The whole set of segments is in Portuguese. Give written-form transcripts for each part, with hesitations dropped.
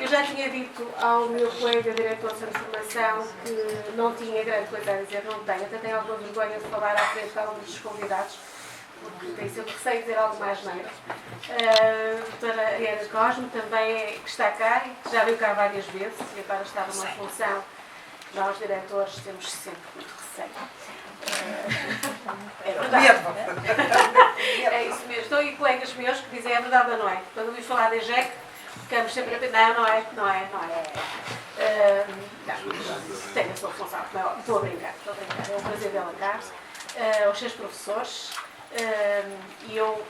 Eu já tinha dito ao meu colega diretor de formação que não tinha grande coisa a dizer, não tenho, até tenho alguma vergonha de falar à frente de alguns dos convidados, porque tenho sempre receio de dizer algo mais neiro. A doutora Ariana Cosme também que está cá, que já veio cá várias vezes e agora está numa função que nós diretores temos sempre muito receio. É verdade. É isso mesmo. Estou aí colegas meus que dizem é verdade ou não é. Quando ouvimos falar da EJEC, ficamos sempre a pensar, não é. Tenho a sua função, estou a brincar. É um prazer dela cá. Aos seus professores. E eu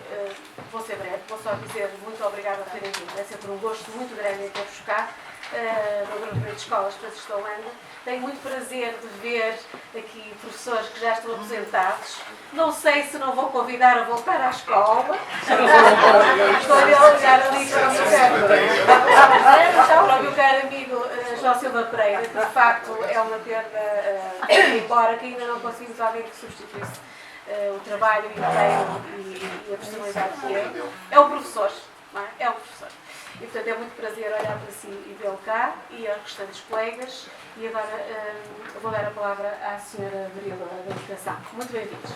vou ser breve, vou só dizer muito obrigada por terem vindo. É sempre um gosto muito grande em ter-vos cá. No grupo de escolas Francisco Holanda. Tenho muito prazer de ver aqui professores que já estão aposentados. Não sei se não vou convidar a voltar à escola. Estou a olhar ali para o meu caro amigo João Silva Pereira, que de facto é uma perda, embora que ainda não conseguimos alguém que substituísse o trabalho e a personalidade que é o professor. Não é? É o professor. E, portanto, é muito prazer olhar para si e vê-lo cá e aos restantes colegas. E agora vou dar a palavra à senhora vereadora da Educação. Muito bem-vindos.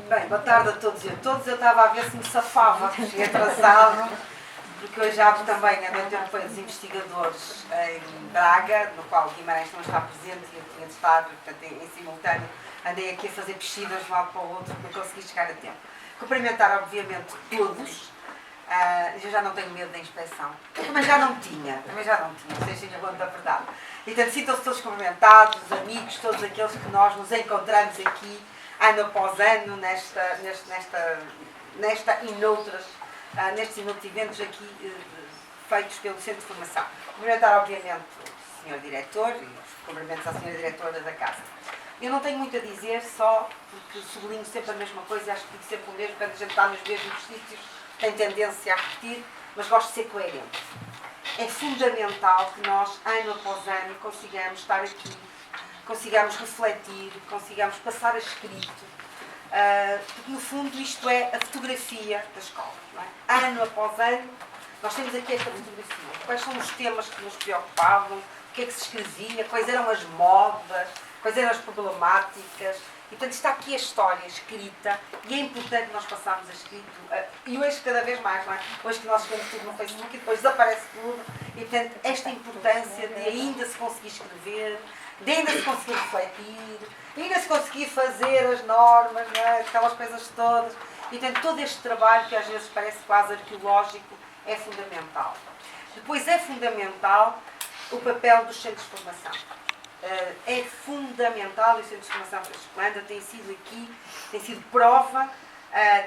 Bem, boa tarde a todos e a todas. Eu estava a ver se me safava, cheguei atrasado, porque hoje abro também a noite europeia dos investigadores em Braga, no qual Guimarães não está presente e eu tinha de estar, portanto, em simultâneo. Andei aqui a fazer pesquisas de um lado para o outro para conseguir chegar a tempo. Cumprimentar, obviamente, todos. Eu já não tenho medo da inspeção. Eu também já não tinha, vocês tinham conta da verdade. E portanto, sintam-se todos cumprimentados, os amigos, todos aqueles que nós nos encontramos aqui, ano após ano, nestes e noutros eventos aqui feitos pelo Centro de Formação. Cumprimentar, obviamente, o Sr. Diretor e os cumprimentos à Sra. Diretora da Casa. Eu não tenho muito a dizer, só porque sublinho sempre a mesma coisa e acho que digo sempre o mesmo, quando a gente está nos mesmos sítios, tem tendência a repetir, mas gosto de ser coerente. É fundamental que nós, ano após ano, consigamos estar aqui, consigamos refletir, consigamos passar a escrito, porque no fundo isto é a fotografia da escola. Não é? Ano após ano, nós temos aqui esta fotografia. Quais são os temas que nos preocupavam, o que é que se escrevia, quais eram as modas, quais eram as problemáticas. E, portanto, está aqui a história escrita e é importante nós passarmos a escrito. E hoje, cada vez mais, não é? Hoje que nós escrevemos tudo no Facebook e depois desaparece tudo. E, portanto, esta importância de ainda se conseguir escrever, de ainda se conseguir refletir, de ainda se conseguir fazer as normas, não é? Aquelas coisas todas. E, portanto, todo este trabalho, que às vezes parece quase arqueológico, é fundamental. Depois é fundamental o papel dos centros de formação. É fundamental, e o Centro de Formação Francisco Holanda tem sido prova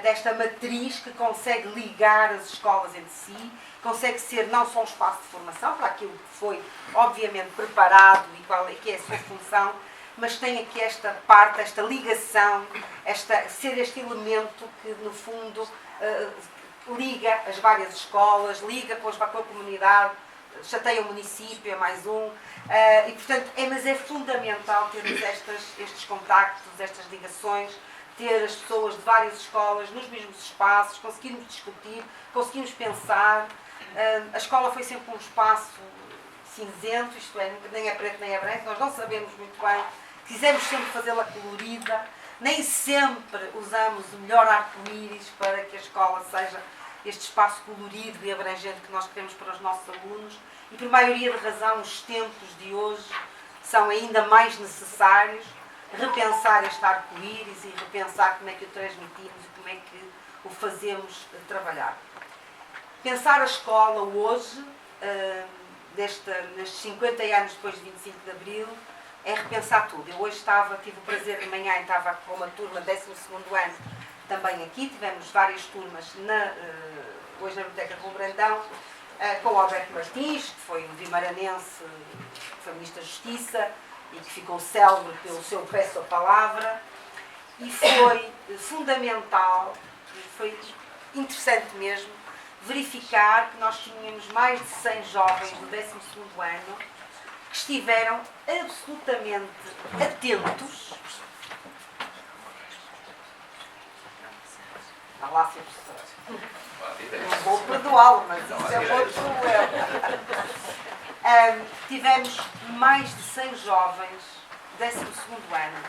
desta matriz que consegue ligar as escolas entre si, consegue ser não só um espaço de formação, para aquilo que foi obviamente preparado e qual é que é a sua função, mas tem aqui esta parte, esta ligação, ser este elemento que no fundo liga as várias escolas, liga com a comunidade, chateia o município, é mais um, e portanto, mas é fundamental termos estes contactos, estas ligações, ter as pessoas de várias escolas nos mesmos espaços, conseguirmos discutir, conseguirmos pensar. A escola foi sempre um espaço cinzento, isto é, nem é preto nem é branco, nós não sabemos muito bem, quisemos sempre fazê-la colorida, nem sempre usamos o melhor arco-íris para que a escola seja este espaço colorido e abrangente que nós queremos para os nossos alunos, e por maioria de razão os tempos de hoje são ainda mais necessários repensar este arco-íris e repensar como é que o transmitimos e como é que o fazemos trabalhar. Pensar a escola hoje, nestes 50 anos depois de 25 de Abril, é repensar tudo. Eu hoje tive o prazer de manhã, estava com uma turma de 12º ano também aqui, tivemos várias turmas hoje na Biblioteca Rua Brandão, com o Alberto Martins, que foi um vimaranense, foi Ministro da Justiça, e que ficou célebre pelo seu Peço a Palavra, e foi fundamental, foi interessante mesmo, verificar que nós tínhamos mais de 100 jovens do 12º ano que estiveram absolutamente atentos. Está lá, Sr. Professor. Não vou perdoá-lo, mas isso é outro problema. Tivemos mais de 100 jovens do 12º ano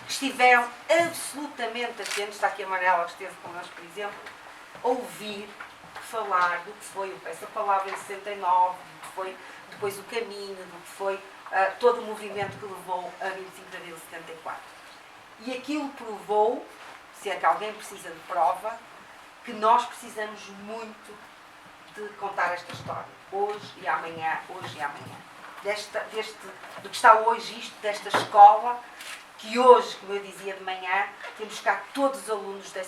que estiveram absolutamente atentos. Está aqui a Manela, que esteve connosco, por exemplo, a ouvir falar do que foi o Peço a Palavra em 69, do que foi depois o caminho, do que foi todo o movimento que levou a 25 de abril de 74. E aquilo provou, se é que alguém precisa de prova, que nós precisamos muito de contar esta história. Hoje e amanhã, hoje e amanhã. Do que está hoje isto, desta escola, que hoje, como eu dizia de manhã, temos cá todos os alunos do 12º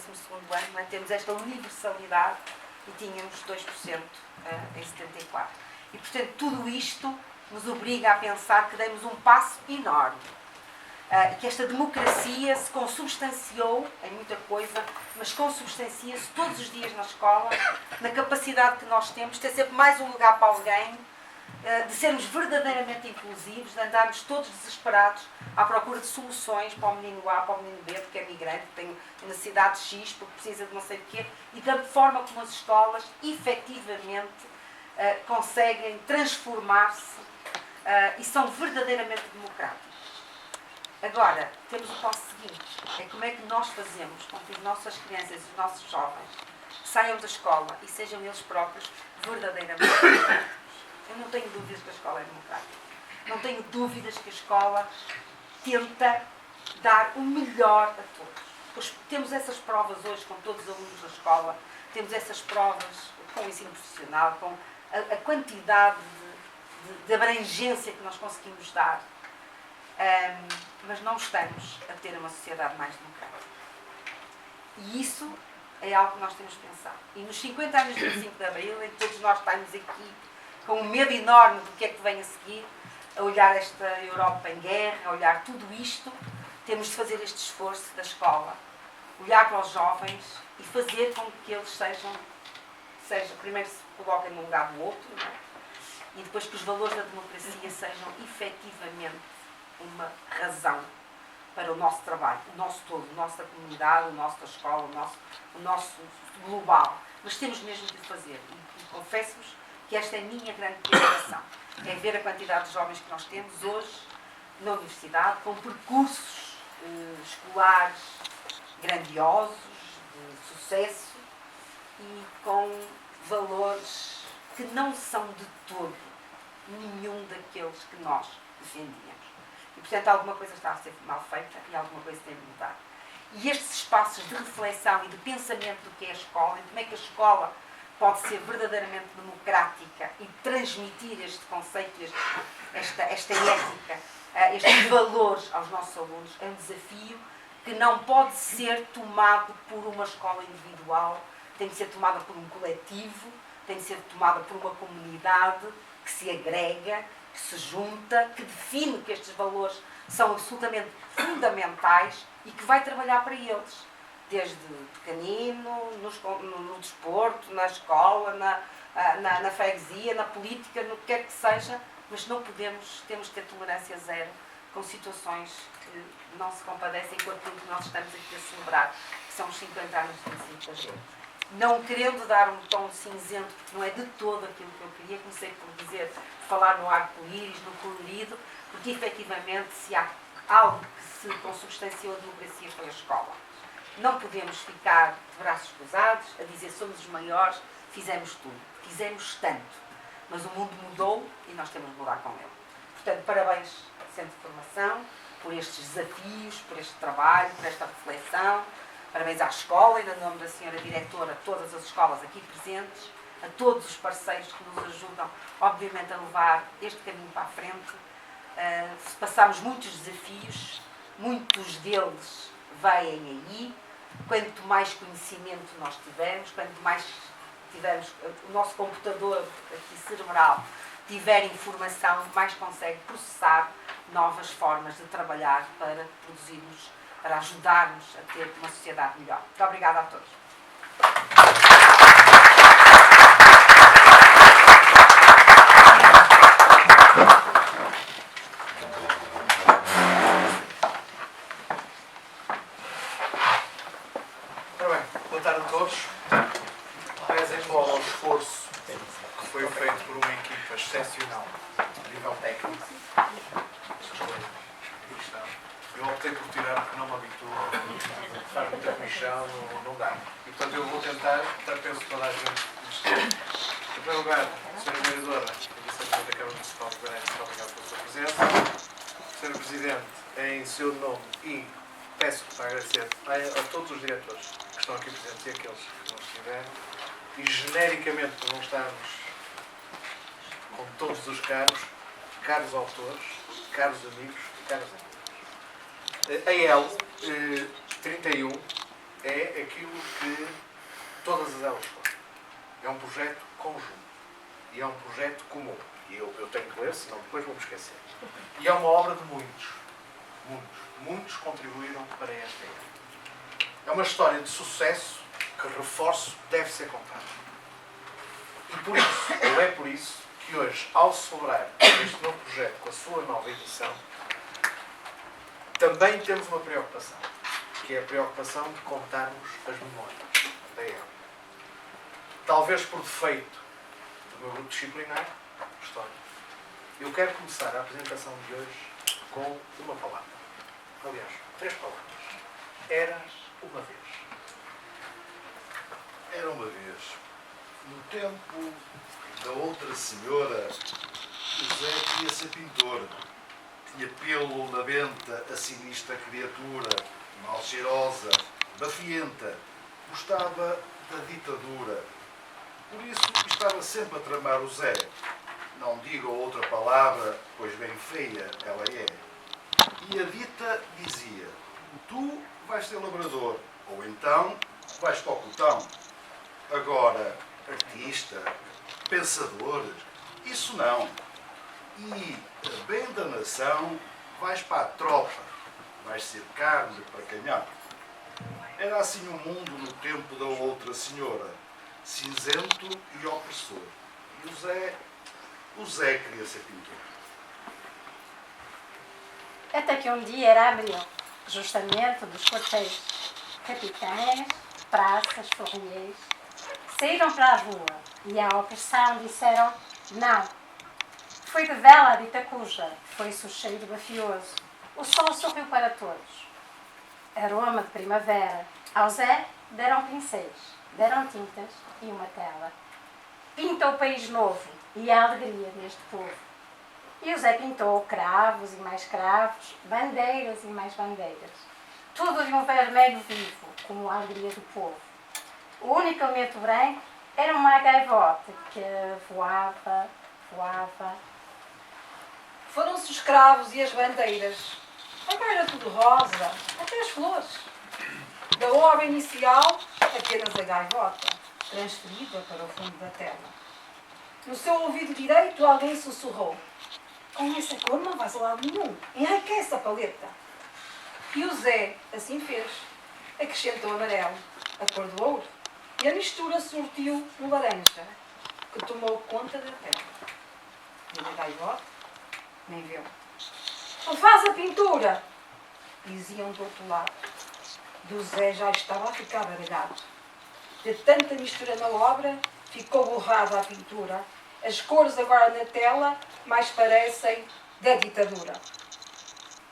ano, né? Temos esta universalidade e tínhamos 2% em 74. E, portanto, tudo isto nos obriga a pensar que demos um passo enorme. Que esta democracia se consubstanciou em muita coisa, mas consubstancia-se todos os dias na escola, na capacidade que nós temos de ter sempre mais um lugar para alguém, de sermos verdadeiramente inclusivos, de andarmos todos desesperados à procura de soluções para o menino A, para o menino B, porque é migrante, tem necessidade X, porque precisa de não sei o quê, e da forma como as escolas, efetivamente, conseguem transformar-se e são verdadeiramente democráticas. Agora, temos o passo seguinte, é como é que nós fazemos com que as nossas crianças e os nossos jovens saiam da escola e sejam eles próprios verdadeiramente democráticos. Eu não tenho dúvidas que a escola é democrática. Não tenho dúvidas que a escola tenta dar o melhor a todos. Temos essas provas hoje com todos os alunos da escola, temos essas provas com o ensino profissional, com a quantidade de abrangência que nós conseguimos dar. Mas não estamos a ter uma sociedade mais democrática. E isso é algo que nós temos que pensar. E nos 50 anos de 25 de Abril, em que todos nós estamos aqui com um medo enorme do que é que vem a seguir, a olhar esta Europa em guerra, a olhar tudo isto, temos de fazer este esforço da escola. Olhar para os jovens e fazer com que eles primeiro se coloquem no lugar do outro, não é? E depois que os valores da democracia sejam efetivamente uma razão para o nosso trabalho, o nosso todo, a nossa comunidade, o nosso da escola, o nosso global. Mas temos mesmo de fazer. E confesso-vos que esta é a minha grande preocupação. É ver a quantidade de jovens que nós temos hoje na universidade, com percursos escolares grandiosos, de sucesso e com valores que não são de todo nenhum daqueles que nós defendíamos. E, portanto, alguma coisa está a ser mal feita e alguma coisa tem de mudar. E estes espaços de reflexão e de pensamento do que é a escola, e como é que a escola pode ser verdadeiramente democrática e transmitir este conceito, esta ética, estes valores aos nossos alunos, é um desafio que não pode ser tomado por uma escola individual, tem de ser tomada por um coletivo, tem de ser tomada por uma comunidade que se agrega, que se junta, que define que estes valores são absolutamente fundamentais e que vai trabalhar para eles, desde pequenino, no desporto, na escola, na freguesia, na política, no que quer que seja, mas não podemos, temos que ter tolerância zero com situações que não se compadecem com aquilo que nós estamos aqui a celebrar, que são os 50 anos de 25 de Abril. Não querendo dar um tom cinzento, porque não é de todo aquilo que eu queria, comecei por dizer, falar no arco-íris, no colorido, porque efetivamente se há algo que se consubstanciou a democracia foi a escola. Não podemos ficar de braços cruzados, a dizer somos os maiores, fizemos tudo, fizemos tanto, mas o mundo mudou e nós temos de mudar com ele. Portanto, parabéns ao Centro de Formação por estes desafios, por este trabalho, por esta reflexão. Parabéns à escola e, no nome da senhora diretora, a todas as escolas aqui presentes, a todos os parceiros que nos ajudam, obviamente, a levar este caminho para a frente. Passámos muitos desafios, muitos deles vêm aí. Quanto mais conhecimento nós tivermos, quanto mais tivermos o nosso computador aqui cerebral tiver informação, mais consegue processar, novas formas de trabalhar para produzirmos, para ajudarmos a ter uma sociedade melhor. Muito obrigada a todos. Ora bem, boa tarde a todos. Pese embora o esforço que foi feito por uma equipa excepcional a nível técnico, eu optei por tirar porque não me habituo, faz muita comissão, não dá. E portanto eu vou tentar, penso que toda a gente gostou. Em primeiro lugar, Sra. Vereadora e Vice-Presidente da Câmara Municipal de Guimarães, muito obrigado pela sua presença. Sr. Presidente, em seu nome e peço para agradecer a todos os diretores que estão aqui presentes e aqueles que não estiveram, e genericamente por não estarmos com todos os caros autores, caros amigos e caras amigas. A EL 31 é aquilo que todas as elas foram. É um projeto conjunto e é um projeto comum. E eu tenho que ler, senão depois vou-me esquecer. E é uma obra de muitos contribuíram para esta EL. É uma história de sucesso que, reforço, deve ser contada. E por isso, ou é por isso, que hoje, ao celebrar este novo projeto com a sua nova edição, também temos uma preocupação, que é a preocupação de contarmos as memórias da EL. Talvez por defeito do meu grupo disciplinar, história. Eu quero começar a apresentação de hoje com uma palavra. Aliás, 3 palavras. Eras uma vez. Era uma vez, no tempo da outra senhora, José queria ser pintor. Tinha pelo na venta a sinistra criatura, mal cheirosa, bafienta, gostava da ditadura. Por isso estava sempre a tramar o Zé. Não digo outra palavra, pois bem feia ela é. E a dita dizia: tu vais ser labrador, ou então vais para o cotão. Agora, artista, pensador, isso não. E, a bem da nação, vais para a tropa, vais ser carne para canhão. Era assim o mundo no tempo da outra senhora, cinzento e opressor. E o Zé queria ser pintor. Até que um dia era abril, justamente dos quartéis. Capitães, praças, forriers, saíram para a rua e à opressão disseram não. Foi de vela a dita cuja, foi-se o cheiro bafioso. O sol sorriu para todos. Aroma de primavera. Ao Zé deram pincéis, deram tintas e uma tela. Pinta o país novo e a alegria deste povo. E o Zé pintou cravos e mais cravos, bandeiras e mais bandeiras. Tudo de um vermelho vivo, como a alegria do povo. O único elemento branco era uma gaivota que voava. Foram-se os cravos e as bandeiras. Agora era tudo rosa, até as flores. Da obra inicial, apenas a gaivota, transferida para o fundo da tela. No seu ouvido direito, alguém sussurrou: com essa cor não vais a lado nenhum, enriquece a paleta. E o Zé assim fez. Acrescentou amarelo, a cor do ouro, e a mistura sortiu no laranja, que tomou conta da tela. Nem a gaivota, nem viu. Não faz a pintura, diziam do outro lado. E o Zé já estava a ficar baralhado. De tanta mistura na obra, ficou borrada a pintura. As cores agora na tela mais parecem da ditadura.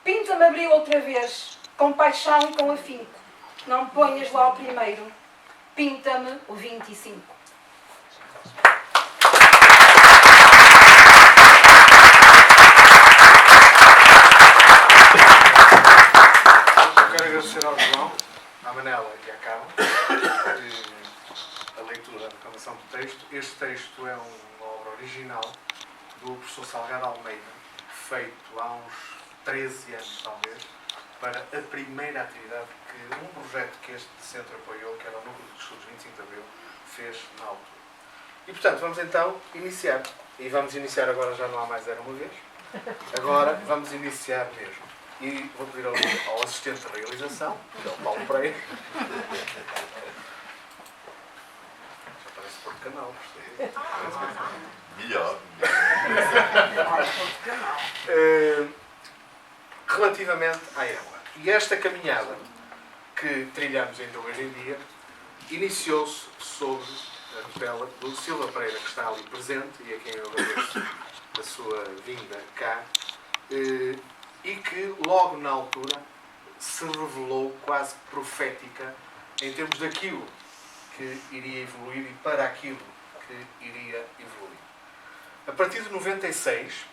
Pinta-me abril outra vez, com paixão e com afinco. Não ponhas lá o primeiro, pinta-me o 25. Eu quero agradecer ao João, à Manela e à Carla a leitura, a declamação do texto. Este texto é uma obra original do professor Salgado Almeida, feito há uns 13 anos, talvez, para a primeira atividade que um projeto que este centro apoiou, que era o Núcleo de Estudos 25 de Abril, fez na altura. E, portanto, vamos então iniciar. E vamos iniciar agora, já não há mais era uma vez. Agora vamos iniciar mesmo. E vou pedir ao assistente de realização, que é o Paulo Pereira. Já parece por canal, percebe? Melhor. Relativamente à água. E esta caminhada que trilhamos ainda hoje em dia iniciou-se sob a tutela do Silva Pereira, que está ali presente e a quem eu agradeço a sua vinda cá, e que logo na altura se revelou quase profética em termos daquilo que iria evoluir e para aquilo que iria evoluir. A partir de 96,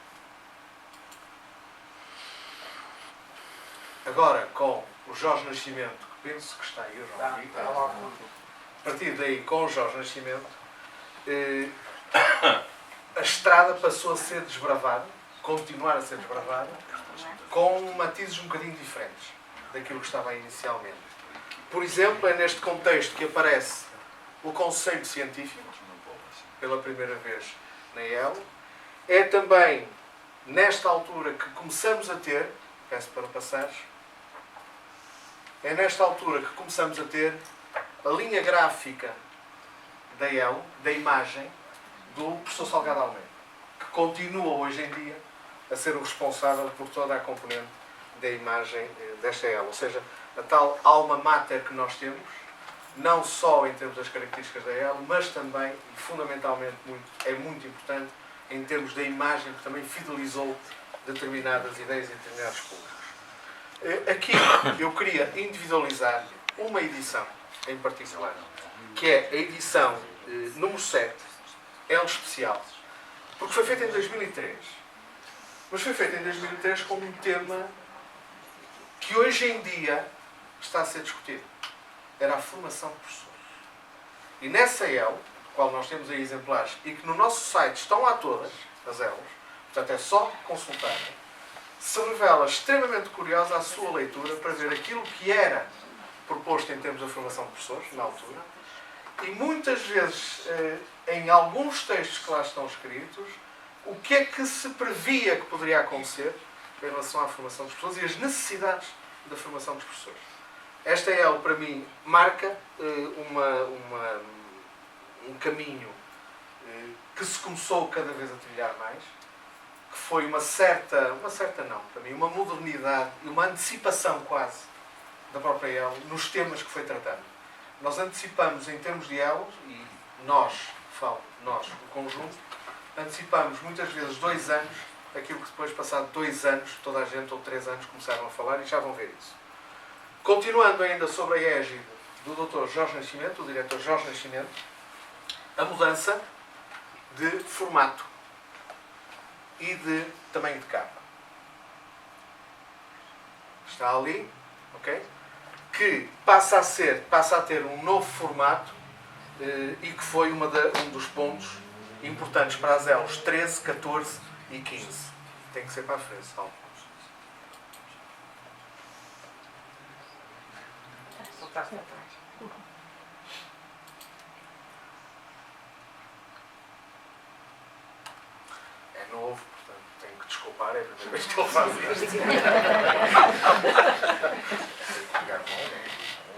agora com o Jorge Nascimento, que penso que está aí, a partir daí com o Jorge Nascimento, a estrada passou a ser desbravada, continuar a ser desbravada, com matizes um bocadinho diferentes daquilo que estava inicialmente. Por exemplo, é neste contexto que aparece o conceito científico, pela primeira vez na EL. É também nesta altura que começamos a ter, peço para passares, é nesta altura que começamos a ter a linha gráfica da EL, da imagem, do professor Salgado Almeida, que continua hoje em dia a ser o responsável por toda a componente da imagem desta EL. Ou seja, a tal alma mater que nós temos, não só em termos das características da EL, mas também, e fundamentalmente, é muito importante, em termos da imagem que também fidelizou determinadas ideias e determinados públicos. Aqui eu queria individualizar uma edição em particular, que é a edição número 7, EL especial, porque foi feita em 2003. Mas foi feita em 2003 com um tema que hoje em dia está a ser discutido. Era a formação de professores. E nessa EL, qual nós temos aí exemplares, e que no nosso site estão lá todas, as ELs, portanto é só consultar, se revela extremamente curiosa a sua leitura para ver aquilo que era proposto em termos da formação de professores, na altura, e muitas vezes, em alguns textos que lá estão escritos, o que é que se previa que poderia acontecer em relação à formação dos professores e as necessidades da formação dos professores. Esta EL, para mim, marca um caminho que se começou cada vez a trilhar mais, que foi uma certa não, para mim, uma modernidade e uma antecipação quase da própria EL nos temas que foi tratando. Nós antecipamos em termos de EL, e nós, o conjunto, antecipamos muitas vezes 2 anos, aquilo que depois, passado 2 anos, toda a gente, ou 3 anos, começaram a falar e já vão ver isso. Continuando ainda sobre a égide do Dr. Jorge Nascimento, o diretor Jorge Nascimento, a mudança de formato e de tamanho de capa. Está ali, ok? Que passa a ter um novo formato e que foi um dos pontos importantes para as ELs 13, 14 e 15. Tem que ser para a frente, Salvo. É novo, portanto, tenho que desculpar, é a primeira vez que ele faz isto.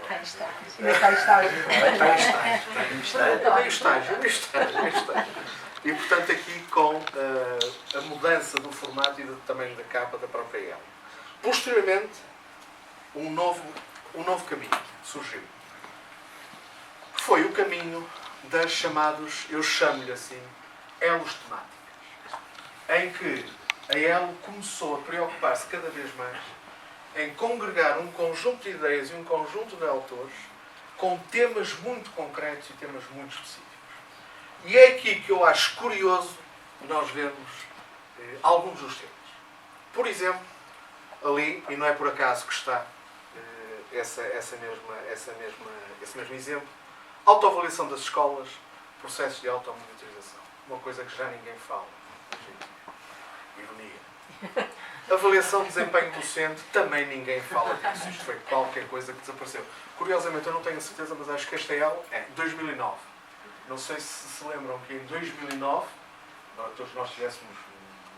Aí está. Meio estágio. E, portanto, aqui com a mudança do formato e do tamanho da capa da própria EL. Posteriormente, um novo caminho surgiu. Que foi o caminho das chamados, eu chamo-lhe assim, ELs temáticas. Em que a EL começou a preocupar-se cada vez mais em congregar um conjunto de ideias e um conjunto de autores com temas muito concretos e temas muito específicos. E é aqui que eu acho curioso nós vermos alguns dos temas. Por exemplo, ali, e não é por acaso que está esse mesmo exemplo, autoavaliação das escolas, processos de automonitorização. Uma coisa que já ninguém fala. Ironia. Avaliação de desempenho docente, também ninguém fala disso. Isto foi qualquer coisa que desapareceu. Curiosamente, eu não tenho a certeza, mas acho que esta EL é 2009. Não sei se lembram que em 2009, todos nós tivéssemos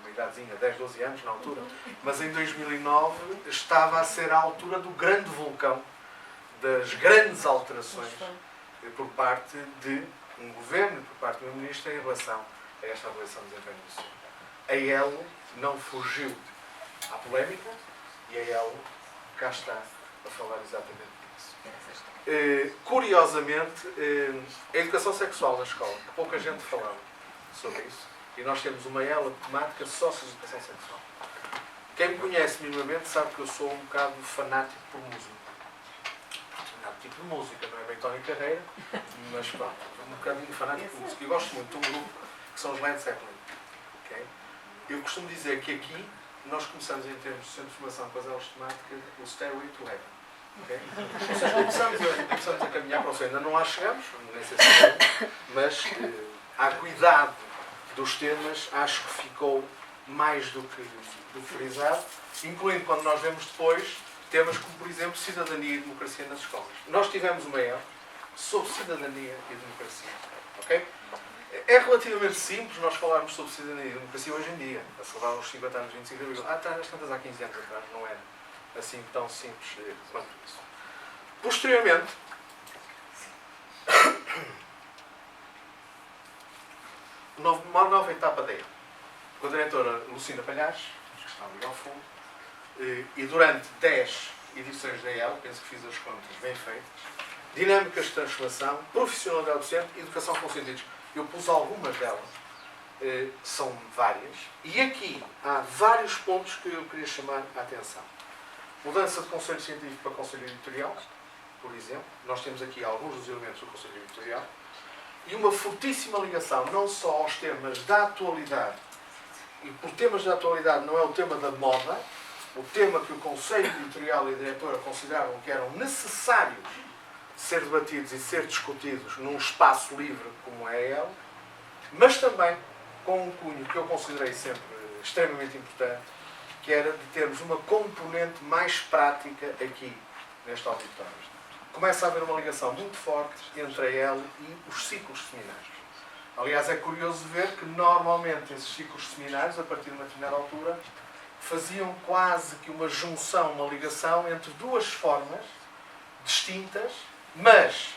uma idadezinha, 10, 12 anos na altura, mas em 2009 estava a ser a altura do grande vulcão, das grandes alterações por parte de um governo, por parte do ministro, em relação a esta avaliação de desempenho do sistema. A ELO não fugiu à polémica e a ELO cá está a falar exatamente disso. Curiosamente, a educação sexual na escola, pouca gente falava sobre isso, e nós temos uma ELO temática só sobre educação sexual. Quem me conhece minimamente sabe que eu sou um bocado fanático por música. Determinado tipo de música, não é bem Tony Carreira, mas pronto, um bocadinho fanático por música. E gosto muito de um grupo que são os Led Zeppelin. Okay? Eu costumo dizer que aqui nós começamos, em termos de centro de formação com as aulas temáticas, o Stairway to Heaven. Okay? Ou seja, começamos a caminhar para o céu. Ainda não lá chegamos, nem sei se é, mas a cuidado dos temas acho que ficou mais do que frisado, incluindo quando nós vemos depois temas como, por exemplo, cidadania e democracia nas escolas. Nós tivemos uma EL sobre cidadania e democracia. Okay? É relativamente simples nós falarmos sobre cidadania e democracia hoje em dia, a celebrar os 50 anos de 25 de abril. Às tantas, há 15 anos atrás, não era assim tão simples quanto isso. Posteriormente, uma nova etapa da EL, com a diretora Lucinda Palhares, que está ali ao fundo, e durante 10 edições da EL, penso que fiz as contas bem feitas, dinâmicas de transformação, profissionalidade docente e educação com sentidos. Eu pus algumas delas, são várias, e aqui há vários pontos que eu queria chamar a atenção. Mudança de conselho científico para conselho editorial, por exemplo. Nós temos aqui alguns dos elementos do conselho editorial. E uma fortíssima ligação, não só aos temas da atualidade, e por temas da atualidade não é o tema da moda, o tema que o conselho editorial e a diretora consideravam que eram necessários ser debatidos e ser discutidos num espaço livre como é ele, mas também com um cunho que eu considerei sempre extremamente importante, que era de termos uma componente mais prática aqui, neste auditório. Começa a haver uma ligação muito forte entre a EL e os ciclos de seminários. Aliás, é curioso ver que normalmente esses ciclos de seminários, a partir de uma determinada altura, faziam quase que uma junção, uma ligação entre duas formas distintas, mas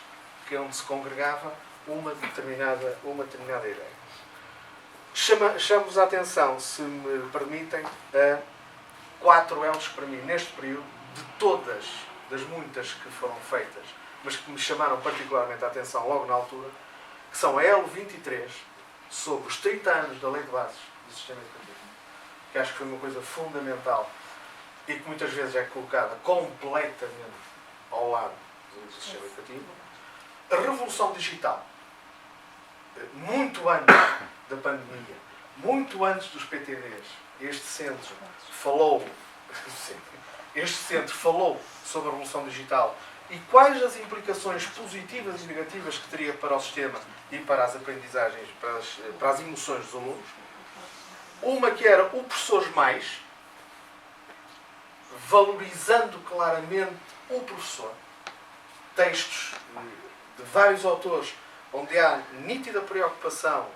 que onde se congregava uma determinada ideia. Chamo-vos a atenção, se me permitem, a 4 elos que para mim, neste período, de todas das muitas que foram feitas, mas que me chamaram particularmente a atenção logo na altura, que são a EL 23, sobre os 30 anos da Lei de Bases do Sistema Educativo, que acho que foi uma coisa fundamental e que muitas vezes é colocada completamente ao lado do sistema educativo. A revolução digital, muito antes da pandemia, muito antes dos PTDs, este centro falou sobre a revolução digital e quais as implicações positivas e negativas que teria para o sistema e para as aprendizagens, para as emoções dos alunos. Uma que era o Professores Mais, valorizando claramente o professor. Textos de vários autores onde há nítida preocupação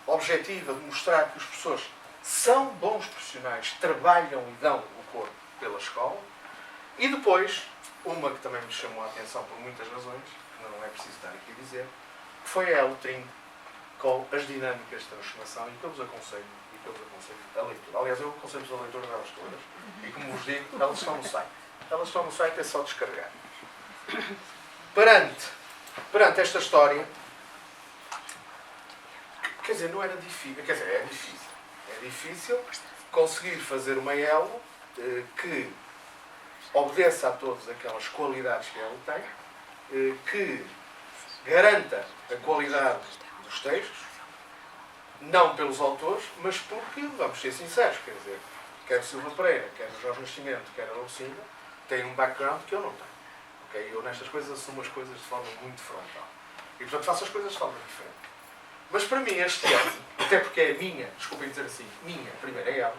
objetiva de mostrar que os professores são bons profissionais, trabalham e dão o corpo pela escola. E depois, uma que também me chamou a atenção por muitas razões, que não é preciso estar aqui a dizer, que foi a EL 30, com as dinâmicas de transformação, e que eu vos aconselho a leitura. Aliás, eu aconselho-vos a leitura delas todas. E como vos digo, elas estão no site. Elas estão no site, é só descarregar. Perante esta história, quer dizer, não era difícil. Quer dizer, é difícil. É difícil conseguir fazer uma EL que obedeça a todas aquelas qualidades que ela tem, que garanta a qualidade dos textos, não pelos autores, mas porque, vamos ser sinceros, quer dizer, quer Silva Pereira, quer o Jorge Nascimento, quer a Lucinda, têm um background que eu não tenho. Okay? Eu nestas coisas assumo as coisas de forma muito frontal. E portanto faço as coisas de forma diferente. Mas para mim este ano, até porque é minha, desculpem dizer assim, minha primeira EL,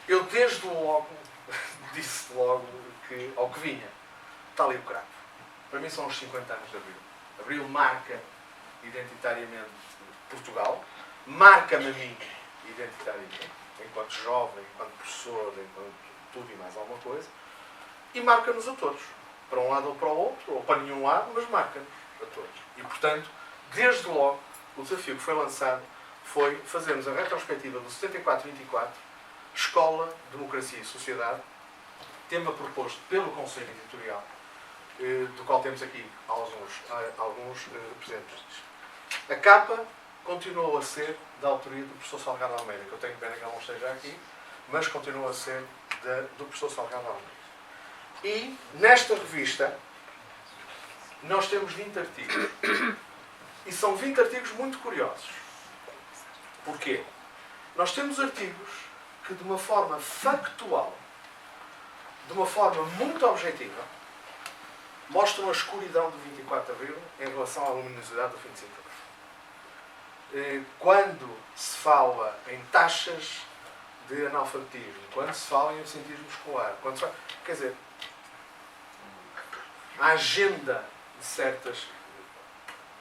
eu desde logo disse logo que, ao que vinha, está ali o cravo. Para mim são os 50 anos de Abril. Abril marca identitariamente Portugal, marca-me a mim identitariamente. enquanto jovem, enquanto professor, enquanto tudo e mais alguma coisa, e marca-nos a todos, para um lado ou para o outro, ou para nenhum lado, mas marca-nos a todos. E, portanto, desde logo, o desafio que foi lançado foi fazermos a retrospectiva do 74-24, Escola, Democracia e Sociedade, tema proposto pelo Conselho Editorial, do qual temos aqui alguns representantes. A capa continuou a ser da autoria do professor Salgado Almeida, que eu tenho pena que ele não esteja aqui, mas continua a ser do professor Salgado Almeida. E, nesta revista, nós temos 20 artigos. E são 20 artigos muito curiosos. Porquê? Nós temos artigos que, de uma forma factual, de uma forma muito objetiva, mostram a escuridão do 24 de Abril em relação à luminosidade do 25 de Abril. Quando se fala em taxas de analfabetismo, quando se fala em absentismo escolar, quer dizer, a agenda de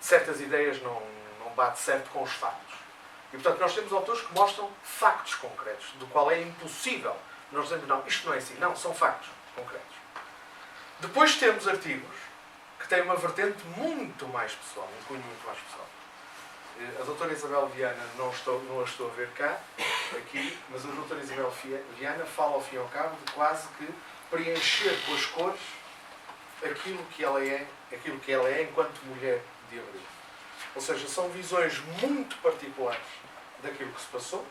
certas ideias não bate certo com os factos. E, portanto, nós temos autores que mostram factos concretos, do qual é impossível nós dizermos, não, isto não é assim. Não, são factos concretos. Depois temos artigos que têm uma vertente muito mais pessoal, um cunho muito mais pessoal. A doutora Isabel Viana, não a estou a ver cá, aqui, mas a doutora Isabel Viana fala, ao fim e ao cabo, de quase que preencher com as cores aquilo que ela é enquanto mulher de Abril. Ou seja, são visões muito particulares daquilo que se passou,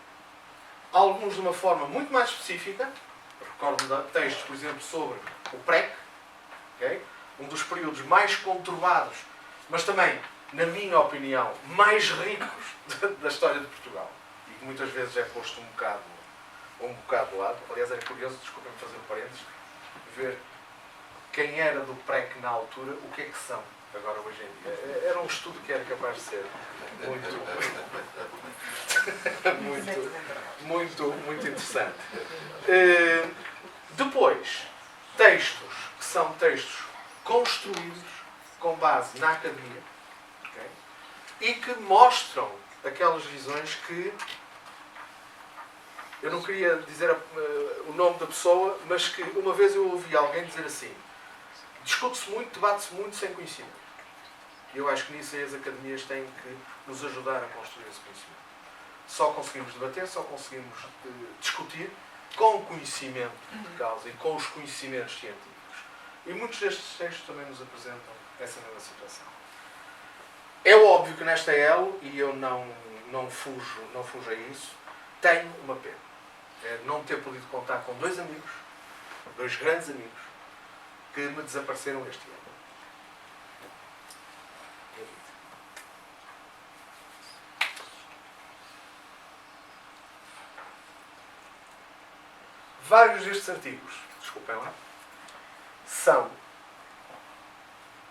alguns de uma forma muito mais específica. Recordo de textos, por exemplo, sobre o PREC, okay? Um dos períodos mais conturbados, mas também, na minha opinião, mais ricos da história de Portugal. E que muitas vezes é posto um bocado de lado. Aliás, era curioso, desculpem-me fazer um parênteses, ver quem era do PREC na altura, o que é que são agora hoje em dia. Era um estudo que era capaz de ser muito interessante. Depois, textos que são textos construídos com base na academia, okay? E que mostram aquelas visões que eu não queria dizer o nome da pessoa, mas que uma vez eu ouvi alguém dizer assim: discute-se muito, debate-se muito sem conhecimento. E eu acho que nisso as academias têm que nos ajudar a construir esse conhecimento. Só conseguimos debater, só conseguimos discutir com conhecimento de causa e com os conhecimentos científicos. E muitos destes textos também nos apresentam essa mesma situação. É óbvio que nesta elo, e eu não fujo a isso, tenho uma pena. É não ter podido contar com dois grandes amigos, que me desapareceram este ano. Vários destes artigos, desculpem lá, são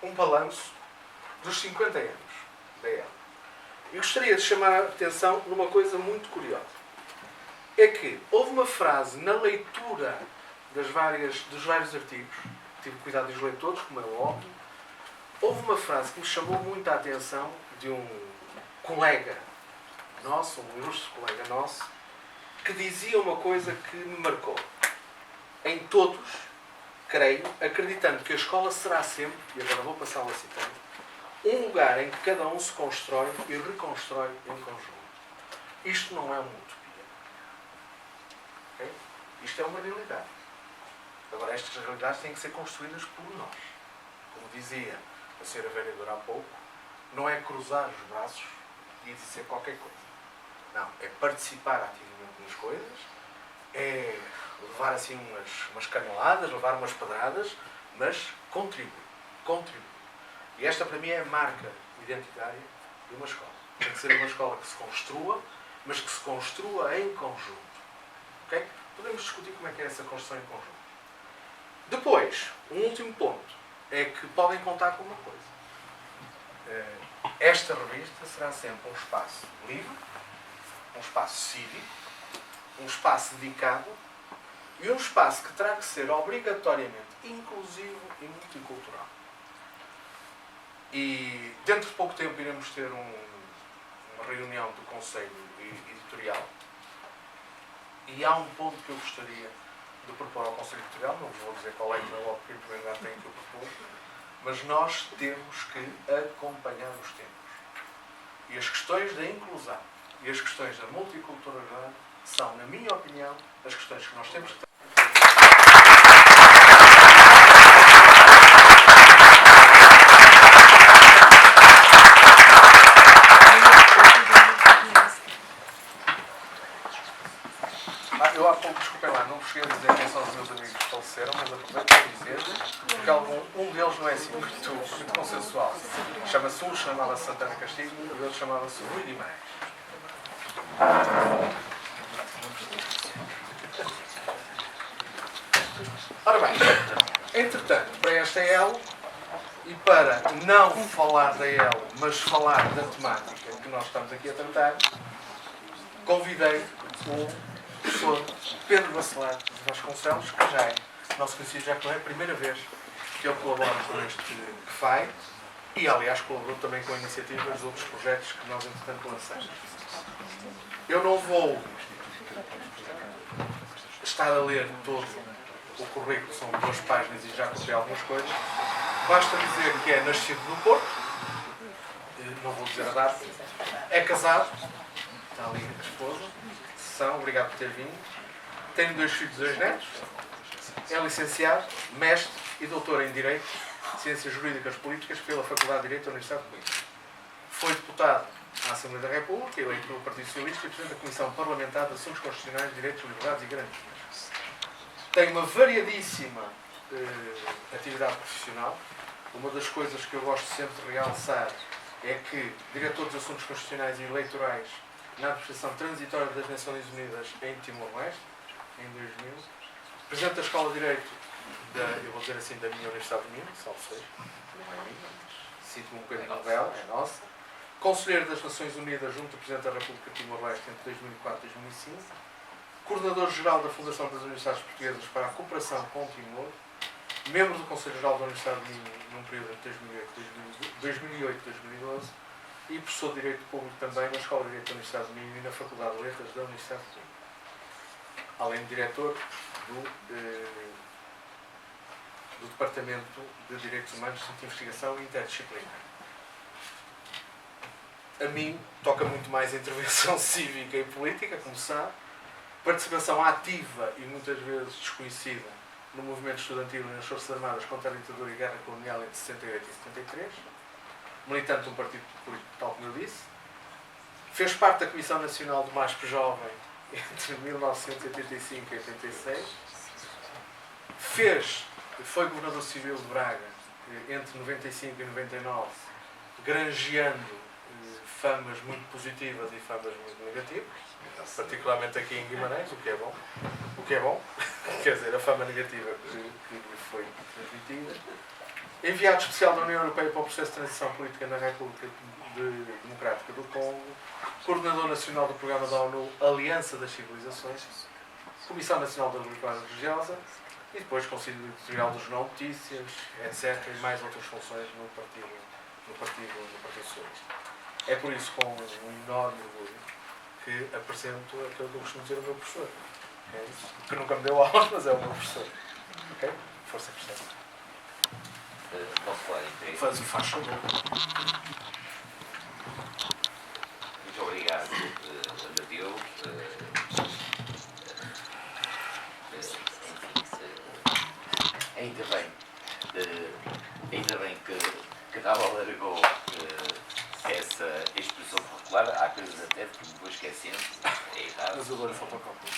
um balanço dos 50 anos da EL. E gostaria de chamar a atenção numa coisa muito curiosa. É que houve uma frase na leitura dos vários artigos, tive cuidado de os ler todos, como é óbvio, houve uma frase que me chamou muito a atenção de um colega nosso, um ilustre colega nosso, que dizia uma coisa que me marcou. Em todos, creio, acreditando que a escola será sempre, e agora vou passá-la a citar, um lugar em que cada um se constrói e reconstrói em conjunto. Isto não é uma utopia. Okay? Isto é uma realidade. Agora, estas realidades têm que ser construídas por nós. Como dizia a senhora vereadora há pouco, não é cruzar os braços e dizer qualquer coisa. Não, é participar ativamente nas coisas, é levar assim umas caneladas, levar umas pedradas, mas contribuir. E esta para mim é a marca identitária de uma escola. Tem que ser uma escola que se construa, mas que se construa em conjunto. Okay? Podemos discutir como é que é essa construção em conjunto. Depois, um último ponto é que podem contar com uma coisa. Esta revista será sempre um espaço livre, um espaço cívico, um espaço dedicado e um espaço que terá que ser obrigatoriamente inclusivo e multicultural. E dentro de pouco tempo iremos ter uma reunião do Conselho Editorial E há um ponto que eu gostaria de propor ao Conselho Editorial, não vos vou dizer qual é que não, porque em primeiro lugar tenho que eu propor, mas nós temos que acompanhar os tempos. E as questões da inclusão e as questões da multiculturalidade são, na minha opinião, as questões que nós temos que ter. Eu há pouco, desculpem lá, não cheguei a dizer quem são os meus amigos que faleceram, mas aproveito para dizer, porque um deles não é assim muito consensual. Chama-se um, chamava-se Santana Castilho, e o outro chamava-se Rui Guimarães. Ora bem, entretanto, para esta EL, e para não falar da EL, mas falar da temática que nós estamos aqui a tratar, convidei o professor Pedro Bacelar de Vasconcelos, que já é nosso conhecido, já que não é a primeira vez que ele colabora com este FAI e, aliás, colaborou também com a iniciativa dos outros projetos que nós, entretanto, lançamos. Eu não vou estar a ler todo o currículo, são 2 páginas e já contei algumas coisas. Basta dizer que é nascido no Porto, não vou dizer a data, é casado, está ali a esposa, obrigado por ter vindo. Tenho 2 filhos e 2 netos. É licenciado, mestre e doutor em Direito, Ciências Jurídicas Políticas pela Faculdade de Direito da Universidade de Coimbra. Foi deputado à Assembleia da República, eleito pelo Partido Socialista e presidente da Comissão Parlamentar de Assuntos Constitucionais, Direitos, Liberdades e Garantias. Tem uma variadíssima atividade profissional. Uma das coisas que eu gosto sempre de realçar é que diretor dos Assuntos Constitucionais e Eleitorais na administração transitória das Nações Unidas em Timor-Leste, em 2000. Presidente da Escola de Direito, eu vou dizer assim, da minha Universidade de Minho, salvo seja, não é minha, mas cito-me um bocadinho dela, é nossa. Conselheiro das Nações Unidas junto ao Presidente da República de Timor-Leste entre 2004 e 2005. Coordenador-Geral da Fundação das Universidades Portuguesas para a Cooperação com Timor. Membro do Conselho Geral da Universidade de Minho num período de 2008 e 2012. E professor de Direito Público também na Escola de Direito da Universidade de Minho e na Faculdade de Letras da Universidade de Minho. Além de diretor do Departamento de Direitos Humanos, Centro de Investigação Interdisciplinar. A mim toca muito mais a intervenção cívica e política, como sabe, participação ativa e muitas vezes desconhecida no movimento estudantil e nas Forças Armadas contra a ditadura e guerra colonial entre 68 e 73. Militante de um partido político, tal como eu disse. Fez parte da Comissão Nacional do MASP Jovem entre 1985 e 86. Foi governador civil de Braga entre 95 e 99, granjeando famas muito positivas e famas muito negativas, particularmente aqui em Guimarães, o que é bom. Quer dizer, a fama negativa que lhe foi transmitida. Enviado especial da União Europeia para o processo de transição política na República Democrática do Congo, coordenador nacional do programa da ONU Aliança das Civilizações, Comissão Nacional da Liberdade Religiosa e depois Conselho Editorial do Jornal Notícias, etc. e mais outras funções no Partido Socialista. É por isso, com um enorme orgulho, que apresento aquilo que eu costumo dizer ao meu professor. É isso. Que nunca me deu aulas, mas é o meu professor. Ok? Força, professor. Posso falar em Faz favor. Muito obrigado, Amadeu. Ainda bem que Nava alargou essa expressão curricular. Há coisas até que me vou esquecendo. É errado. Mas agora fotocópia.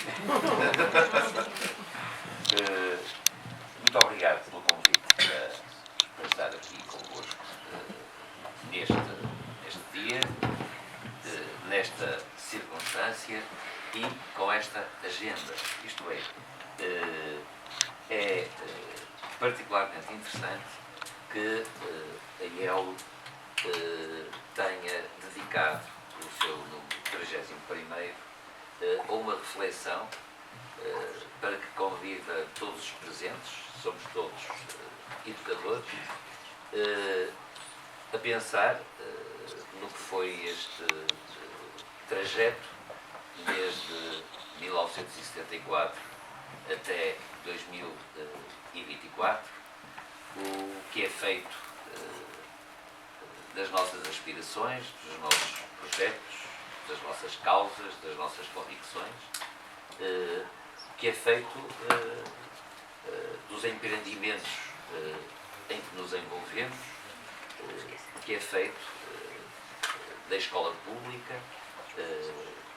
Muito obrigado pelo convite para estar aqui convosco neste dia, nesta circunstância e com esta agenda. Isto é particularmente interessante que a IEL tenha dedicado o seu número 31º a uma reflexão para que convida todos os presentes, somos todos educadores, a pensar no que foi este trajeto desde 1974 até 2024, o que é feito das nossas aspirações, dos nossos projetos, das nossas causas, das nossas convicções, o que é feito dos empreendimentos em que nos envolvemos, o que é feito da escola pública,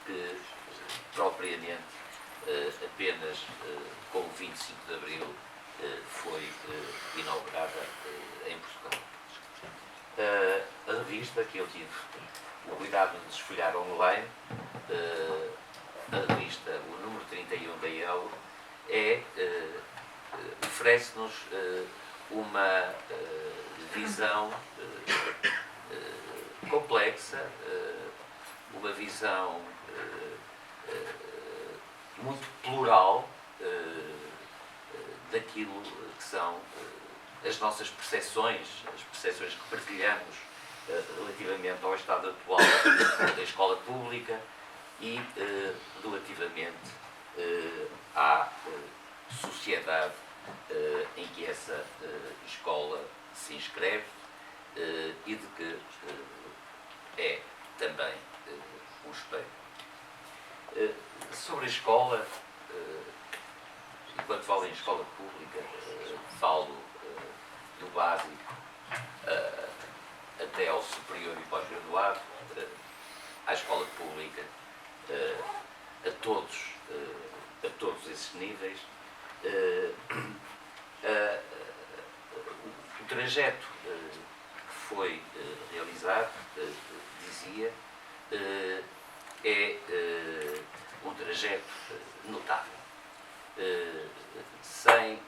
que propriamente apenas com o 25 de Abril foi inaugurada em Portugal. A revista que eu tive o cuidado de desfolhar online, a revista, o número 31 da IEL, oferece-nos uma visão complexa, uma visão muito plural daquilo que são as nossas percepções, as percepções que partilhamos relativamente ao estado atual da escola pública e relativamente à sociedade em que essa escola se inscreve e de que é também um espelho. Sobre a escola, enquanto falo em escola pública, falo do básico até ao superior e pós-graduado, à escola pública, a todos esses níveis. O trajeto que foi realizado, dizia, é um trajeto notável, sem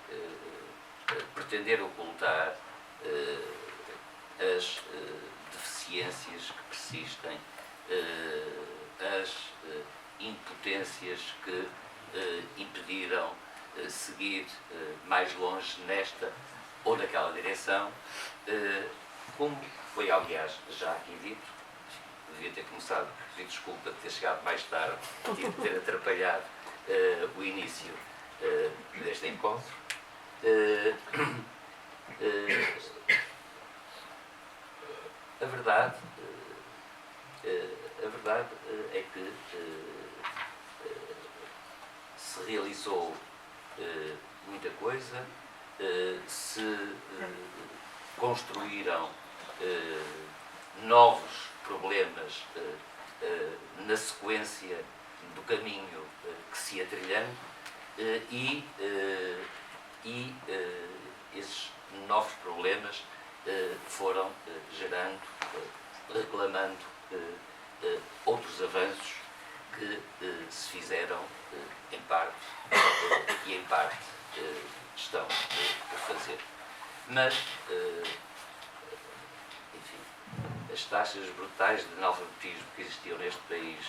pretender ocultar as deficiências que persistem, as impotências que impediram seguir mais longe nesta ou naquela direção, como foi, aliás, já aqui dito. Devia ter começado, pedir desculpa de ter chegado mais tarde e de ter atrapalhado o início deste encontro. A verdade é que se realizou muita coisa, se construíram novos problemas na sequência do caminho que se ia trilhando e esses novos problemas foram gerando, reclamando outros avanços que se fizeram em parte e em parte estão por fazer. Mas, enfim, as taxas brutais de analfabetismo que existiam neste país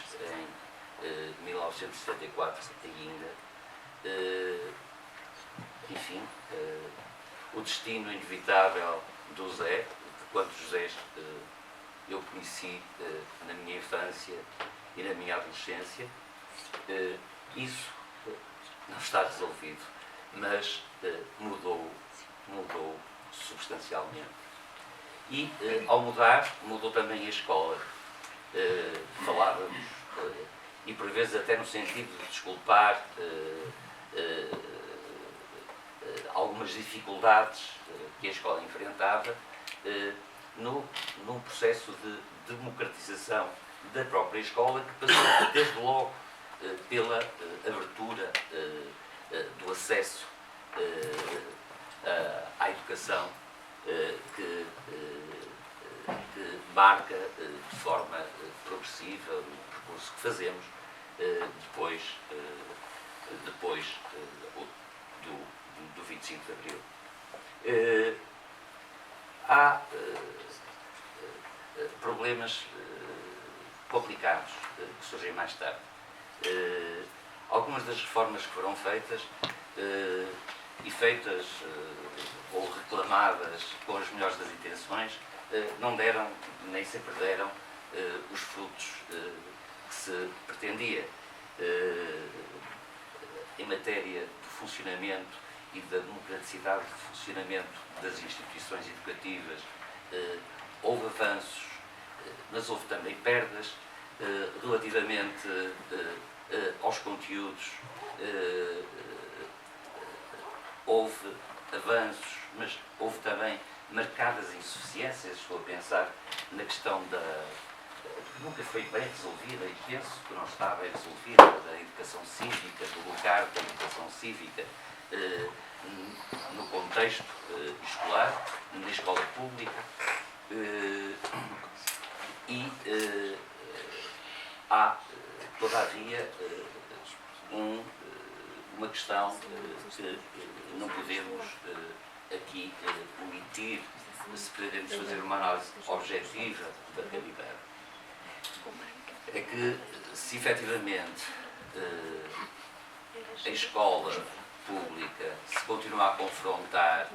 em 1974 ainda, enfim, o destino inevitável do Zé, de quantos Zés eu conheci na minha infância e na minha adolescência, isso não está resolvido, mas mudou substancialmente. E, ao mudar, mudou também a escola. Falávamos, e por vezes até no sentido de desculpar algumas dificuldades que a escola enfrentava num processo de democratização da própria escola, que passou desde logo pela abertura do acesso à educação, que marca de forma progressiva o percurso que fazemos depois do 25 de Abril. Há problemas complicados que surgem mais tarde. Algumas das reformas que foram feitas ou reclamadas com as melhores das intenções não deram, nem sempre deram, os frutos que se pretendia. matéria de funcionamento e da democraticidade de funcionamento das instituições educativas, houve avanços, mas houve também perdas relativamente aos conteúdos. Houve avanços, mas houve também marcadas insuficiências. Estou a pensar na questão que nunca foi bem resolvida, e penso que não está bem resolvida, da educação cívica, do lugar da educação cívica no contexto escolar, na escola pública. Há, todavia, uma questão que não podemos aqui omitir se pretendemos fazer uma análise objetiva da realidade. É que, se efetivamente a escola pública se continuar a confrontar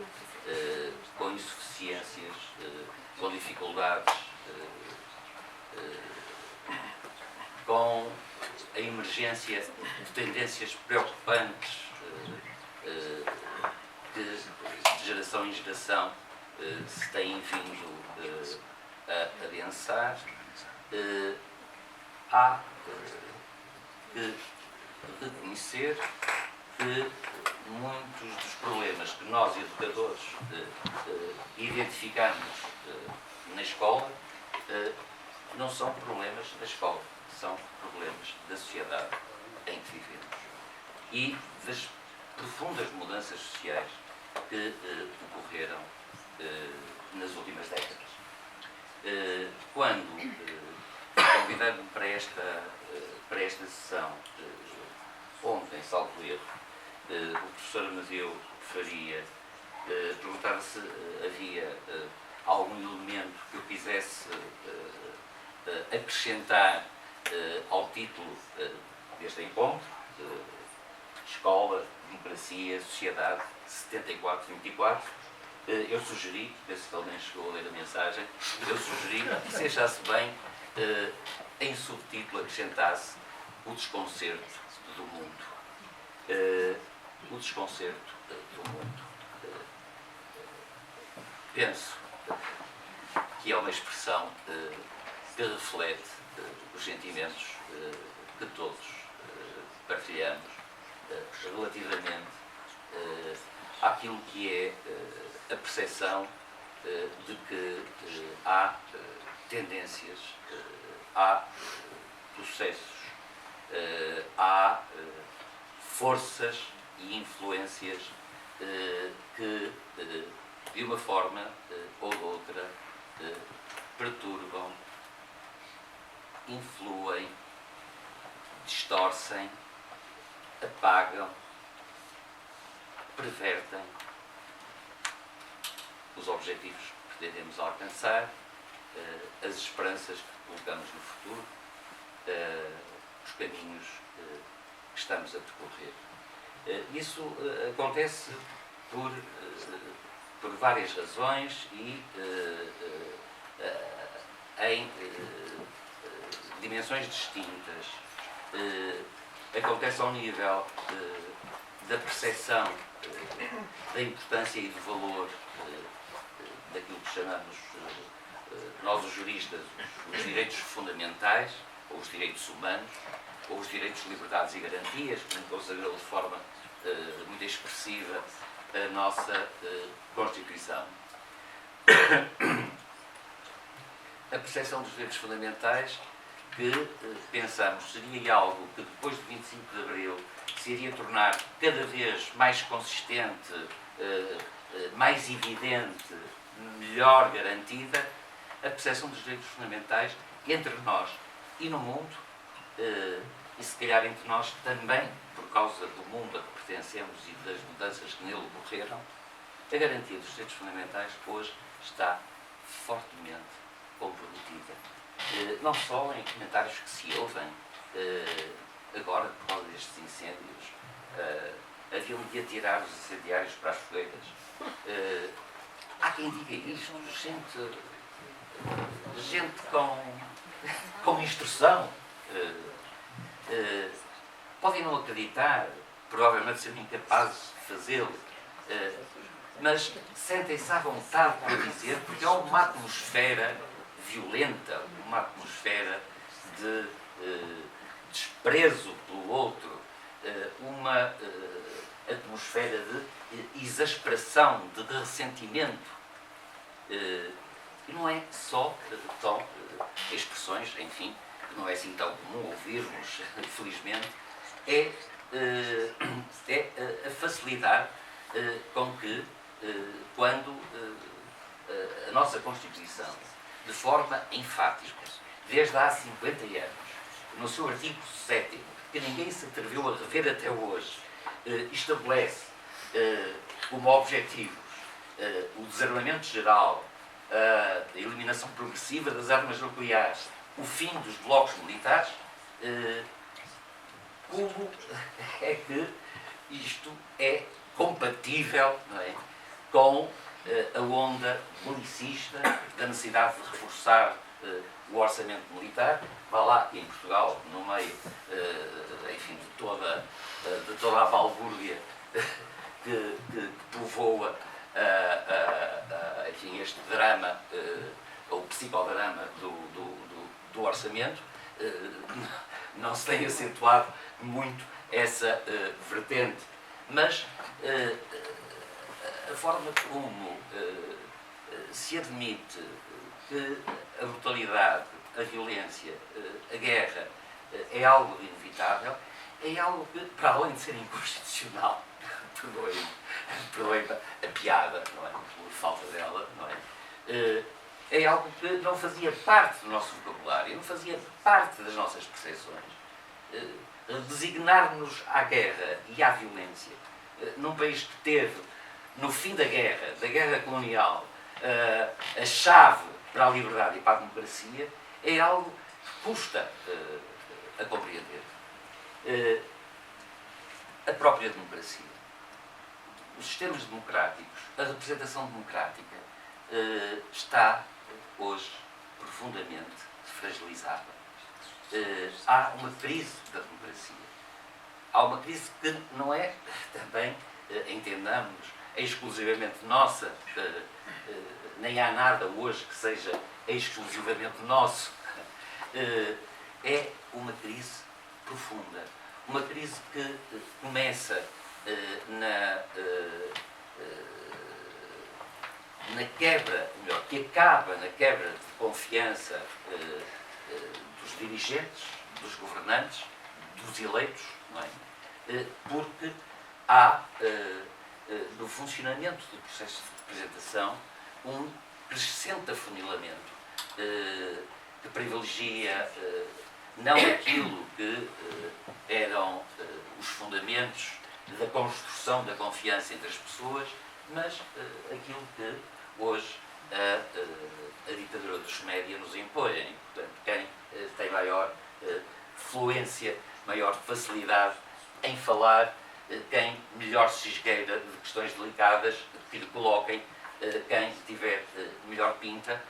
com insuficiências, com dificuldades, com a emergência de tendências preocupantes que de geração em geração se têm vindo a adensar, há que reconhecer que muitos dos problemas que nós, educadores, identificamos na escola não são problemas da escola, são problemas da sociedade em que vivemos e das profundas mudanças sociais que ocorreram nas últimas décadas. Quando convidando-me para esta sessão, ontem, salvo erro, o professor Amadeu Faria perguntava se havia algum elemento que eu quisesse acrescentar ao título deste encontro, Escola, Democracia, Sociedade, 74-24. Eu sugeri, penso que alguém chegou a ler a mensagem, eu sugeri que se achasse bem em subtítulo acrescentasse o desconcerto do mundo. O desconcerto do mundo. Penso que é uma expressão que reflete os sentimentos que todos partilhamos relativamente àquilo que é a percepção de que há tendências, há processos, há forças e influências que, de uma forma ou de outra, perturbam, influem, distorcem, apagam, pervertem os objetivos que pretendemos alcançar, as esperanças que colocamos no futuro, os caminhos que estamos a percorrer. Isso acontece por várias razões e em dimensões distintas. Acontece ao nível da percepção da importância e do valor daquilo que chamamos nós, os juristas, os direitos fundamentais, ou os direitos humanos, ou os direitos, liberdades e garantias, como consagrou de forma muito expressiva a nossa Constituição. A percepção dos direitos fundamentais, que pensamos seria algo que depois de 25 de Abril se iria tornar cada vez mais consistente, mais evidente, melhor garantida, a percepção dos direitos fundamentais entre nós e no mundo, e se calhar entre nós também, por causa do mundo a que pertencemos e das mudanças que nele ocorreram, a garantia dos direitos fundamentais hoje está fortemente comprometida. Não só em comentários que se ouvem agora por causa destes incêndios, haviam de atirar os incendiários para as fogueiras. Há quem diga isto, gente com instrução. Podem não acreditar, provavelmente seriam incapazes de fazê-lo, mas sentem-se à vontade para dizer, porque há uma atmosfera violenta, uma atmosfera de desprezo pelo outro, uma atmosfera de exasperação, de ressentimento. E não é só expressões, enfim, que não é assim tão comum ouvirmos, felizmente, é a facilidade com que, quando a nossa Constituição, de forma enfática, desde há 50 anos, no seu artigo 7º, que ninguém se atreveu a rever até hoje, estabelece como objetivos o desarmamento geral, a eliminação progressiva das armas nucleares, o fim dos blocos militares, como é que isto é compatível, não é, com a onda belicista da necessidade de reforçar o orçamento militar? Vá lá, em Portugal, no meio, enfim, de toda a balbúrdia que povoa enfim, este drama, ou psicodrama do orçamento, não se tem acentuado muito essa vertente, mas a forma como se admite que a brutalidade, a violência, a guerra é algo inevitável, é algo que, para além de ser inconstitucional, perdoe-me a piada, não é? Por falta dela, não é? É algo que não fazia parte do nosso vocabulário, não fazia parte das nossas percepções. Designar-nos à guerra e à violência num país que teve, no fim da guerra colonial, a chave para a liberdade e para a democracia, é algo que custa a compreender. A própria democracia, os sistemas democráticos, a representação democrática está hoje profundamente fragilizada. Há uma crise da democracia. Há uma crise que não é também, entendamos, exclusivamente nossa, nem há nada hoje que seja exclusivamente nosso. É uma crise profunda, uma crise que começa na quebra, melhor, que acaba na quebra de confiança dos dirigentes, dos governantes, dos eleitos, não é? Porque há no funcionamento do processo de representação um crescente afunilamento que privilegia não aquilo que eram os fundamentos da construção da confiança entre as pessoas, mas aquilo que hoje a ditadura dos média nos impõe. Portanto, quem tem maior fluência, maior facilidade em falar, quem melhor se esgueira de questões delicadas que lhe coloquem, quem tiver melhor pinta,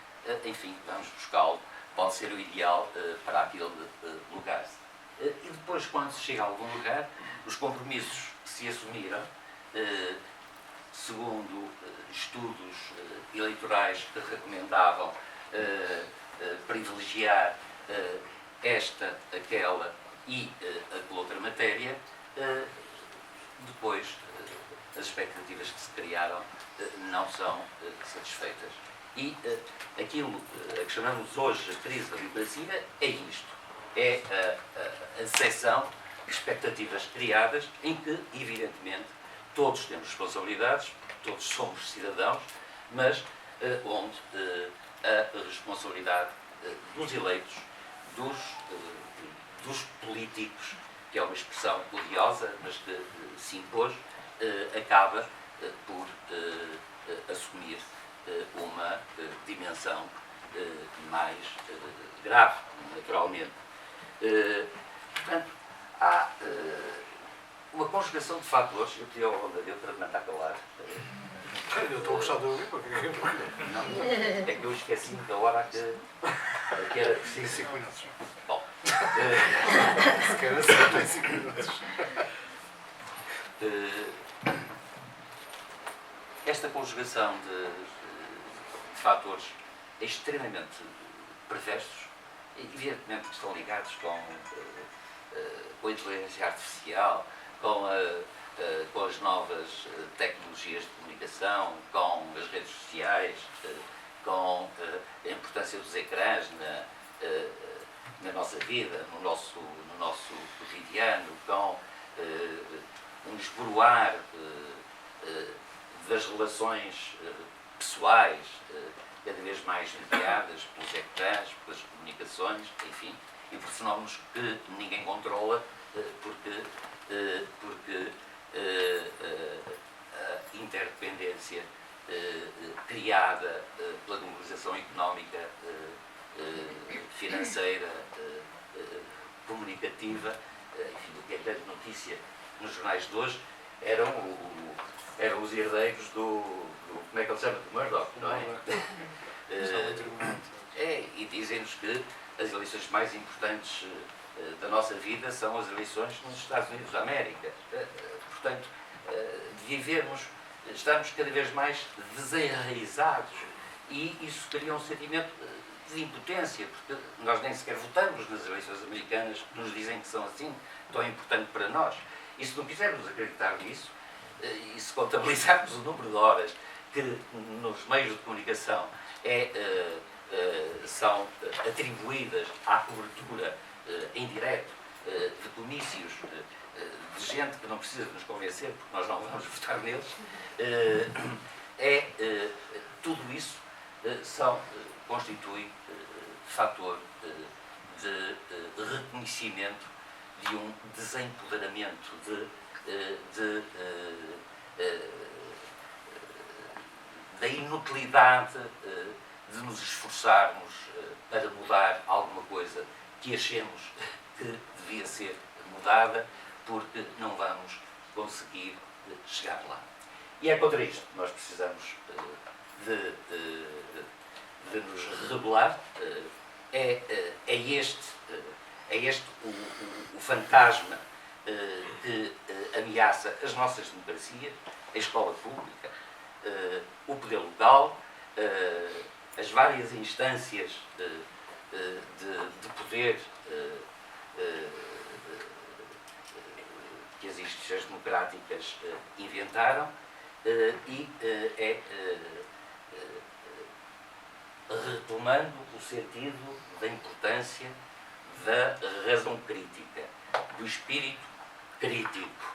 enfim, vamos buscá-lo, pode ser o ideal para aquele lugar. E depois, quando se chega a algum lugar, os compromissos que se assumiram, segundo estudos eleitorais que recomendavam privilegiar esta, aquela e aquela outra matéria, depois as expectativas que se criaram não são satisfeitas. E aquilo a que chamamos hoje a crise da democracia é isto. É a decepção de expectativas criadas em que, evidentemente, todos temos responsabilidades, todos somos cidadãos, mas onde a responsabilidade dos eleitos, dos políticos, que é uma expressão odiosa, mas que se impôs, acaba por assumir uma dimensão mais grave, naturalmente. Portanto, há uma conjugação de fatores. Eu pedi ao Rondavel para me mandar calar. Eu estou a gostar de ouvir, porque... Não, é que eu esqueci-me da hora que era preciso. 5 minutos. Bom, Se calhar assim, tem 5 minutos. Esta conjugação de fatores extremamente perversos, evidentemente que estão ligados com a inteligência artificial, com as novas tecnologias de comunicação, com as redes sociais, com a importância dos ecrãs na nossa vida, no nosso cotidiano, com um esboroar das relações pessoais, cada vez mais mediadas pelos ecrãs, pelas comunicações, enfim, e por fenómenos que ninguém controla, porque a interdependência criada pela globalização económica, financeira, comunicativa, enfim, o que é grande notícia nos jornais de hoje, eram os herdeiros do como é que ele se chama? Do Murdoch, não é? E dizem-nos que as eleições mais importantes da nossa vida são as eleições nos Estados Unidos da América. Portanto, estamos cada vez mais desenraizados e isso cria um sentimento de impotência, porque nós nem sequer votamos nas eleições americanas que nos dizem que são assim, tão importante para nós. E se não quisermos acreditar nisso, e se contabilizarmos o número de horas que nos meios de comunicação são atribuídas à cobertura em direto de comícios de gente que não precisa de nos convencer, porque nós não vamos votar neles, tudo isso constitui fator de reconhecimento de um desempoderamento, da inutilidade de nos esforçarmos para mudar alguma coisa que achemos que devia ser mudada, porque não vamos conseguir chegar lá. E é contra isto que nós precisamos de nos rebelar. É este o fantasma que ameaça as nossas democracias, a escola pública, o poder local, as várias instâncias de poder que as instituições democráticas inventaram, e retomando o sentido da importância da razão crítica, do espírito crítico,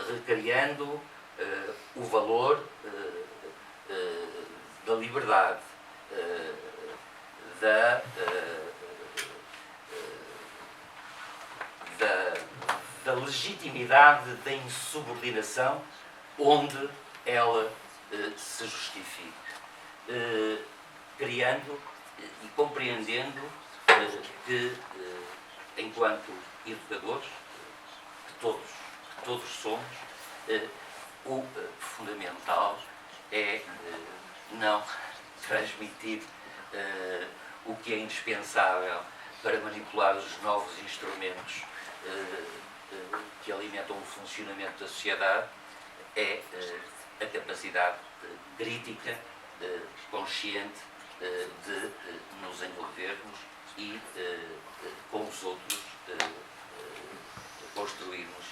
recriando o valor da liberdade, da legitimidade da insubordinação onde ela se justifique, criando e compreendendo que, enquanto educadores, que todos somos, o fundamental é não transmitir o que é indispensável para manipular os novos instrumentos que alimentam o funcionamento da sociedade, é a capacidade crítica, consciente, de nos envolvermos e com os outros construirmos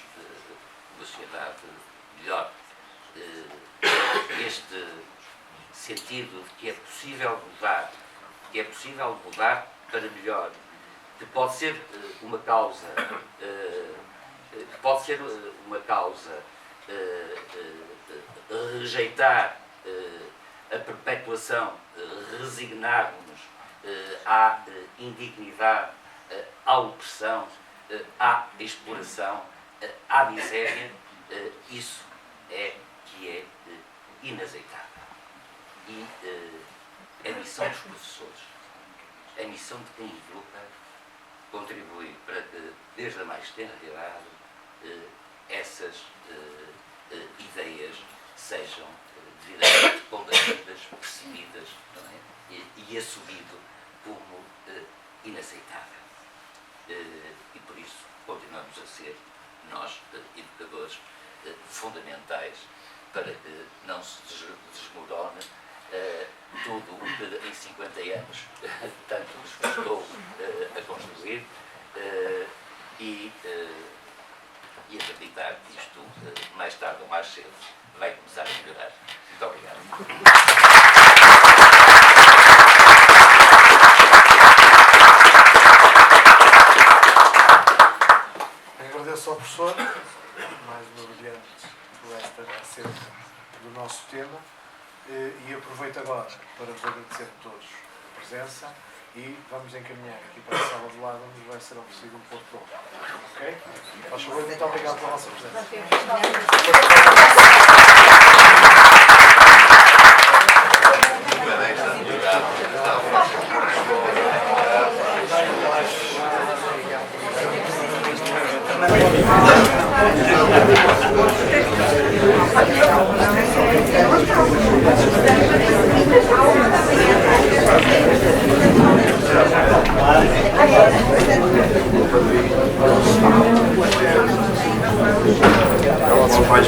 uma sociedade melhor. Este sentido de que é possível mudar para melhor, que pode ser uma causa, rejeitar a perpetuação, resignar-nos à indignidade, à opressão, à exploração, à miséria, isso é que é inaceitável. E a missão dos professores, a missão de quem educa, contribuir para que, desde a mais tenra idade, essas ideias sejam devidamente combatidas, percebidas, não é? E assumido como inaceitável. E por isso continuamos a ser nós, educadores, fundamentais para que não se desmorone tudo o que em 50 anos tanto nos custou a construir e acreditar que isto, mais tarde ou mais cedo, vai começar a melhorar. Muito obrigado. Agradeço ao professor, mais uma brilhante palestra acerca do nosso tema, e aproveito agora para vos agradecer a todos a presença e vamos encaminhar aqui para a sala do lado onde vai ser oferecido um ponto pronto. Ok? Faz favor, muito obrigado pela vossa presença. Vai